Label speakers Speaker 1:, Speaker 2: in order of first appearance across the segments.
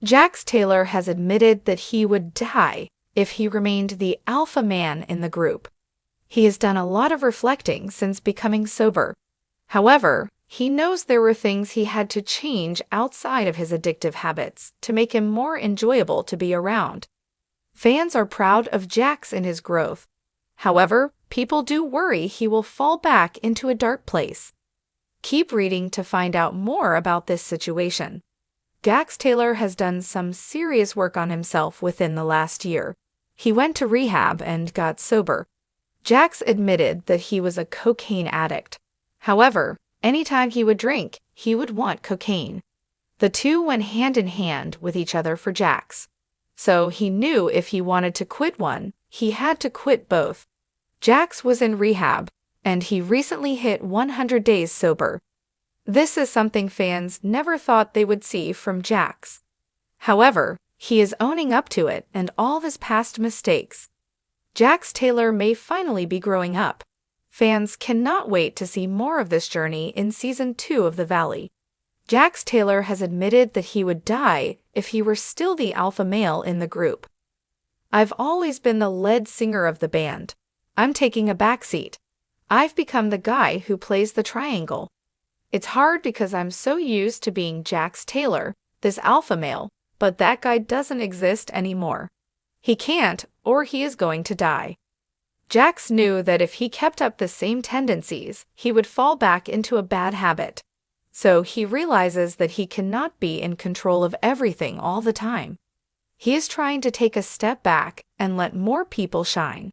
Speaker 1: Jax Taylor has admitted that he would die if he remained the alpha man in the group. He has done a lot of reflecting since becoming sober. However, he knows there were things he had to change outside of his addictive habits to make him more enjoyable to be around. Fans are proud of Jax and his growth. However, people do worry he will fall back into a dark place. Keep reading to find out more about this situation. Jax Taylor has done some serious work on himself within the last year. He went to rehab and got sober. Jax admitted that he was a cocaine addict. However, anytime he would drink, he would want cocaine. The two went hand in hand with each other for Jax. So he knew if he wanted to quit one, he had to quit both. Jax was in rehab, and he recently hit 100 days sober. This is something fans never thought they would see from Jax. However, he is owning up to it and all of his past mistakes. Jax Taylor may finally be growing up. Fans cannot wait to see more of this journey in Season 2 of The Valley. Jax Taylor has admitted that he would die if he were still the alpha male in the group. "I've always been the lead singer of the band. I'm taking a backseat. I've become the guy who plays the triangle. It's hard because I'm so used to being Jax Taylor, this alpha male, but that guy doesn't exist anymore. He can't, or he is going to die." Jax knew that if he kept up the same tendencies, he would fall back into a bad habit. So he realizes that he cannot be in control of everything all the time. He is trying to take a step back and let more people shine.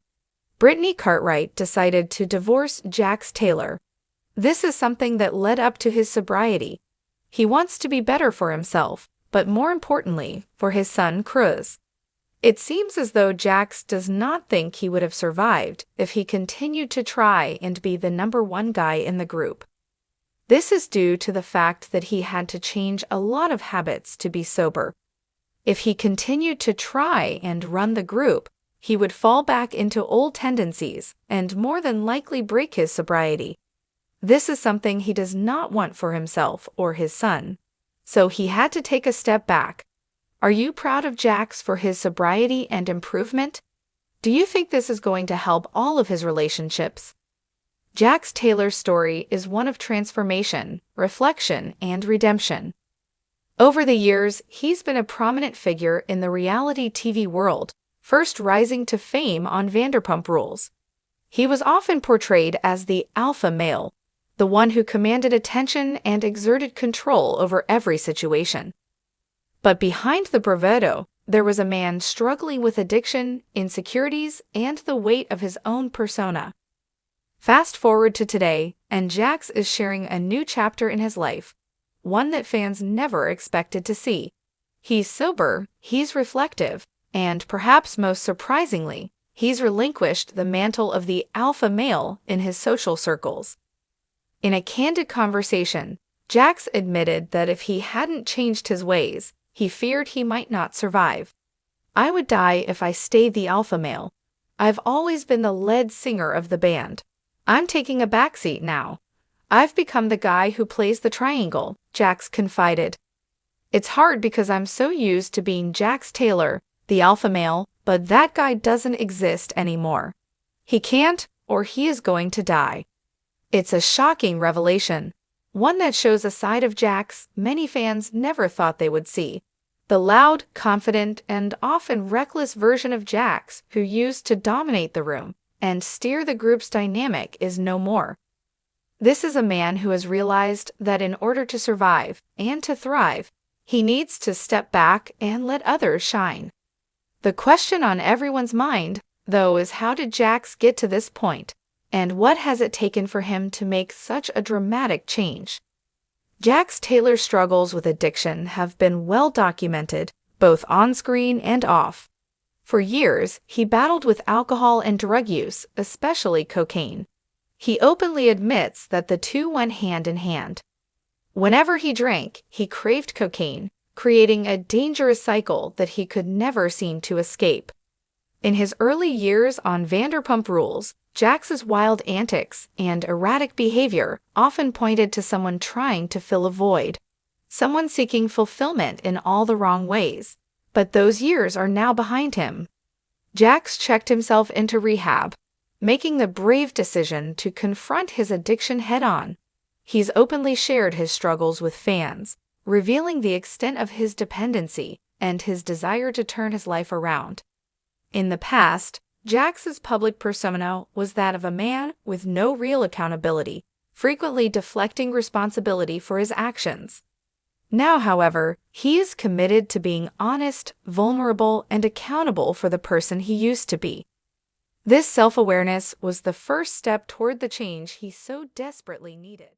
Speaker 1: Brittany Cartwright decided to divorce Jax Taylor. This is something that led up to his sobriety. He wants to be better for himself, but more importantly, for his son Cruz. It seems as though Jax does not think he would have survived if he continued to try and be the #1 guy in the group. This is due to the fact that he had to change a lot of habits to be sober. If he continued to try and run the group, he would fall back into old tendencies and more than likely break his sobriety. This is something he does not want for himself or his son. So he had to take a step back. Are you proud of Jax for his sobriety and improvement? Do you think this is going to help all of his relationships? Jax Taylor's story is one of transformation, reflection, and redemption. Over the years, he's been a prominent figure in the reality TV world, first rising to fame on Vanderpump Rules. He was often portrayed as the alpha male, the one who commanded attention and exerted control over every situation. But behind the bravado, there was a man struggling with addiction, insecurities, and the weight of his own persona. Fast forward to today, and Jax is sharing a new chapter in his life, one that fans never expected to see. He's sober, he's reflective, and perhaps most surprisingly, he's relinquished the mantle of the alpha male in his social circles. In a candid conversation, Jax admitted that if he hadn't changed his ways, he feared he might not survive. "I would die if I stayed the alpha male. I've always been the lead singer of the band. I'm taking a backseat now. I've become the guy who plays the triangle," Jax confided. "It's hard because I'm so used to being Jax Taylor, the alpha male, but that guy doesn't exist anymore. He can't, or he is going to die." It's a shocking revelation, one that shows a side of Jax many fans never thought they would see. The loud, confident, and often reckless version of Jax who used to dominate the room and steer the group's dynamic is no more. This is a man who has realized that in order to survive and to thrive, he needs to step back and let others shine. The question on everyone's mind, though, is how did Jax get to this point, and what has it taken for him to make such a dramatic change? Jax Taylor's struggles with addiction have been well documented, both on-screen and off. For years, he battled with alcohol and drug use, especially cocaine. He openly admits that the two went hand in hand. Whenever he drank, he craved cocaine, creating a dangerous cycle that he could never seem to escape. In his early years on Vanderpump Rules, Jax's wild antics and erratic behavior often pointed to someone trying to fill a void. someone seeking fulfillment in all the wrong ways. But those years are now behind him. Jax checked himself into rehab, making the brave decision to confront his addiction head-on. He's openly shared his struggles with fans, revealing the extent of his dependency and his desire to turn his life around. In the past, Jax's public persona was that of a man with no real accountability, frequently deflecting responsibility for his actions. Now, however, he is committed to being honest, vulnerable, and accountable for the person he used to be. This self-awareness was the first step toward the change he so desperately needed.